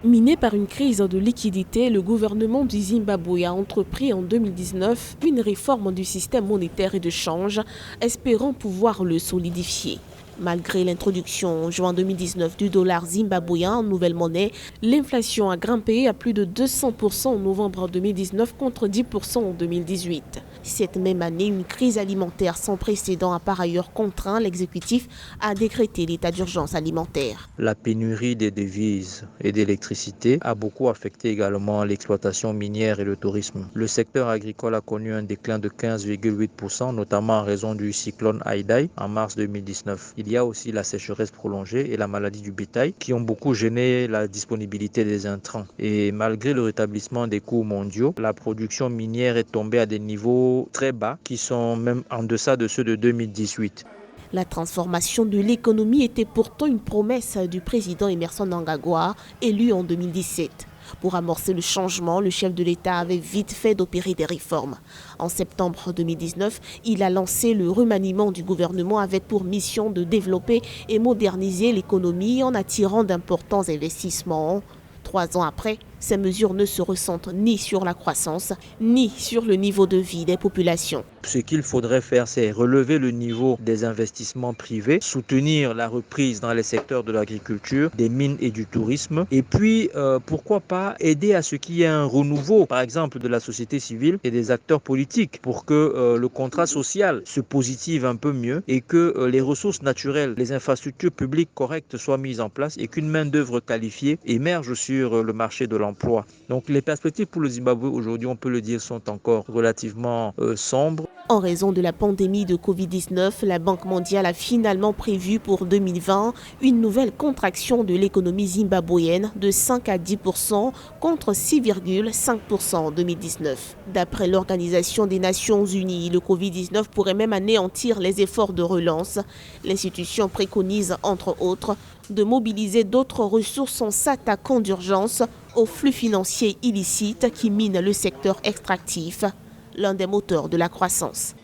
Miné par une crise de liquidité, le gouvernement du Zimbabwe a entrepris en 2019 une réforme du système monétaire et de change, espérant pouvoir le solidifier. Malgré l'introduction en juin 2019 du dollar zimbabwéen en nouvelle monnaie, l'inflation a grimpé à plus de 200% en novembre 2019 contre 10% en 2018. Cette même année, une crise alimentaire sans précédent a par ailleurs contraint l'exécutif à décréter l'état d'urgence alimentaire. La pénurie des devises et d'électricité a beaucoup affecté également l'exploitation minière et le tourisme. Le secteur agricole a connu un déclin de 15,8%, notamment en raison du cyclone Idai en mars 2019. Il y a aussi la sécheresse prolongée et la maladie du bétail qui ont beaucoup gêné la disponibilité des intrants. Et malgré le rétablissement des cours mondiaux, la production minière est tombée à des niveaux très bas qui sont même en deçà de ceux de 2018. La transformation de l'économie était pourtant une promesse du président Emmerson Mnangagwa, élu en 2017. Pour amorcer le changement, le chef de l'État avait vite fait d'opérer des réformes. En septembre 2019, il a lancé le remaniement du gouvernement avec pour mission de développer et moderniser l'économie en attirant d'importants investissements. 3 ans après, ces mesures ne se ressentent ni sur la croissance, ni sur le niveau de vie des populations. Ce qu'il faudrait faire, c'est relever le niveau des investissements privés, soutenir la reprise dans les secteurs de l'agriculture, des mines et du tourisme. Et puis, pourquoi pas aider à ce qu'il y ait un renouveau, par exemple, de la société civile et des acteurs politiques pour que le contrat social se positive un peu mieux et que les ressources naturelles, les infrastructures publiques correctes soient mises en place et qu'une main-d'œuvre qualifiée émerge sur le marché de l'emploi. Donc, les perspectives pour le Zimbabwe aujourd'hui, on peut le dire, sont encore relativement sombres. En raison de la pandémie de Covid-19, la Banque mondiale a finalement prévu pour 2020 une nouvelle contraction de l'économie zimbabwéenne de 5 à 10% contre 6,5% en 2019. D'après l'Organisation des Nations Unies, le Covid-19 pourrait même anéantir les efforts de relance. L'institution préconise, entre autres, de mobiliser d'autres ressources en s'attaquant d'urgence aux flux financiers illicites qui minent le secteur extractif, l'un des moteurs de la croissance.